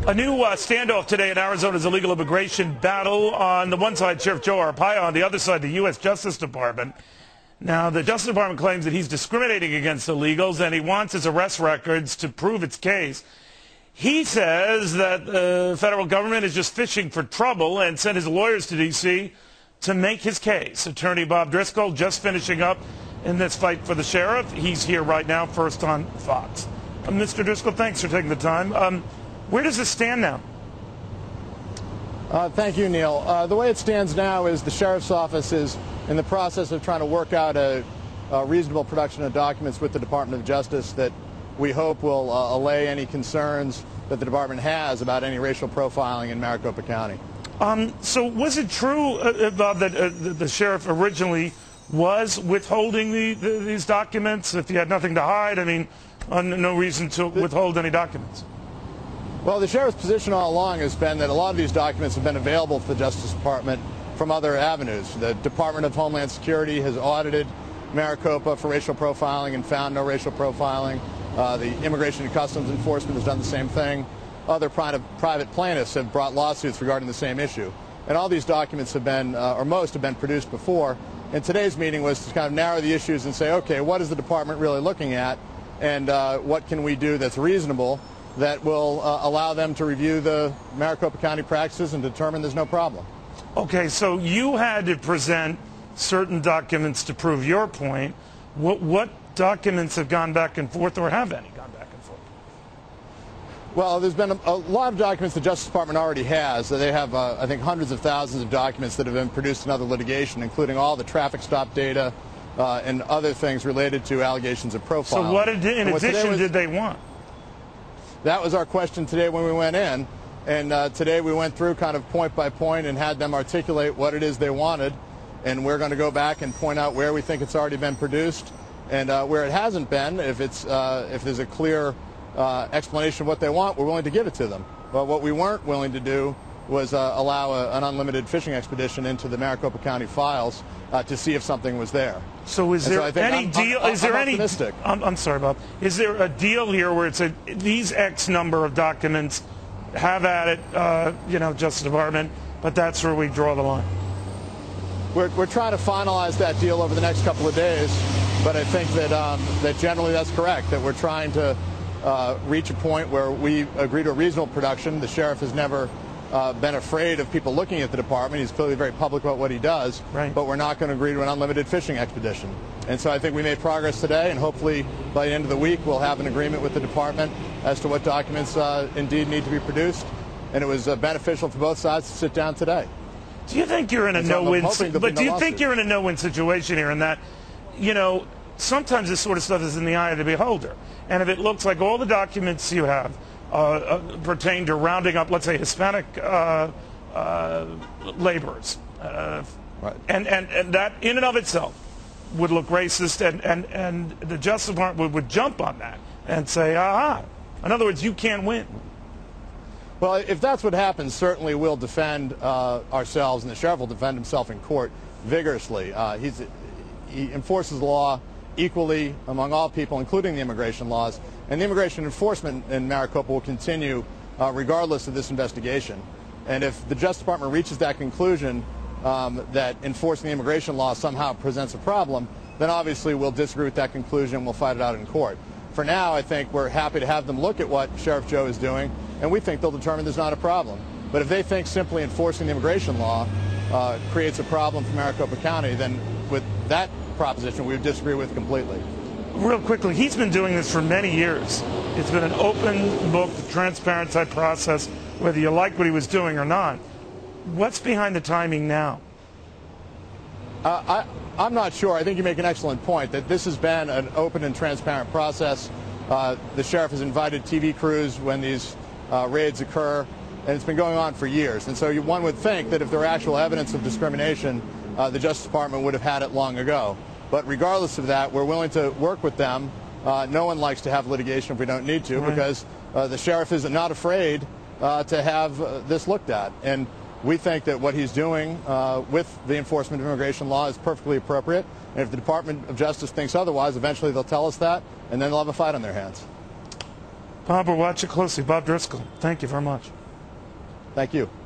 A new standoff today in Arizona's illegal immigration battle. On the one side, Sheriff Joe Arpaio. On the other side, the U.S. Justice Department. Now, the Justice Department claims that he's discriminating against illegals, and he wants his arrest records to prove its case. He says that the federal government is just fishing for trouble and sent his lawyers to D.C. to make his case. Attorney Bob Driscoll just finishing up in this fight for the sheriff. He's here right now, first on Fox. Mr. Driscoll, thanks for taking the time. Where does this stand now? Thank you, Neil. The way it stands now is the sheriff's office is in the process of trying to work out a reasonable production of documents with the Department of Justice that we hope will allay any concerns that the department has about any racial profiling in Maricopa County. So was it true, Bob, that the sheriff originally was withholding these documents if he had nothing to hide? I mean, no reason to withhold any documents. Well, the sheriff's position all along has been that a lot of these documents have been available to the Justice Department from other avenues. The Department of Homeland Security has audited Maricopa for racial profiling and found no racial profiling. The Immigration and Customs Enforcement has done the same thing. Other private plaintiffs have brought lawsuits regarding the same issue. And all these documents have been, or most have been produced before. And today's meeting was to kind of narrow the issues and say, okay, what is the department really looking at? And what can we do that's reasonable that will allow them to review the Maricopa County practices and determine there's no problem. Okay, so you had to present certain documents to prove your point. What documents have gone back and forth, or have any gone back and forth? Well, there's been a lot of documents the Justice Department already has. They have, I think, hundreds of thousands of documents that have been produced in other litigation, including all the traffic stop data and other things related to allegations of profiling. So what in addition did they want? That was our question today when we went in, and today we went through kind of point by point and had them articulate what it is they wanted, and we're going to go back and point out where we think it's already been produced and where it hasn't been. If there's a clear explanation of what they want, we're willing to give it to them. But what we weren't willing to do was allow an unlimited fishing expedition into the Maricopa County files to see if something was there. So is there any deal? Is there any? I'm sorry, Bob. Is there a deal here where it's these X number of documents, have at it, Justice Department, but that's where we draw the line? We're trying to finalize that deal over the next couple of days, but I think that generally that's correct. That we're trying to reach a point where we agree to a reasonable production. The sheriff has never been afraid of people looking at the department. He's clearly very public about what he does, right. But we're not going to agree to an unlimited fishing expedition. And so I think we made progress today, and hopefully by the end of the week we'll have an agreement with the department as to what documents indeed need to be produced. And it was beneficial for both sides to sit down today. Do you think you're in a no-win? But do you think you're in a no-win situation here? In that, sometimes this sort of stuff is in the eye of the beholder. And if it looks like all the documents you have pertain to rounding up, let's say, Hispanic laborers, right. and that in and of itself would look racist, and the Justice Department would jump on that and say, aha. In other words, you can't win. Well, if that's what happens, certainly we'll defend ourselves, and the sheriff will defend himself in court vigorously. He enforces the law equally among all people, including the immigration laws, and the immigration enforcement in Maricopa will continue regardless of this investigation. And if the Justice Department reaches that conclusion that enforcing the immigration law somehow presents a problem, then obviously we'll disagree with that conclusion and we'll fight it out in court. For now, I think we're happy to have them look at what Sheriff Joe is doing, and we think they'll determine there's not a problem. But if they think simply enforcing the immigration law creates a problem for Maricopa County, then with that proposition we would disagree with completely. Real quickly, he's been doing this for many years. It's been an open book, transparent type process, whether you like what he was doing or not. What's behind the timing now? I'm not sure. I think you make an excellent point that this has been an open and transparent process. The sheriff has invited TV crews when these raids occur, and it's been going on for years. And so one would think that if there were actual evidence of discrimination, the Justice Department would have had it long ago. But regardless of that, we're willing to work with them. No one likes to have litigation if we don't need to, right. Because the sheriff is not afraid to have this looked at. And we think that what he's doing with the enforcement of immigration law is perfectly appropriate. And if the Department of Justice thinks otherwise, eventually they'll tell us that, and then they'll have a fight on their hands. Bob, we'll watch it closely. Bob Driscoll, thank you very much. Thank you.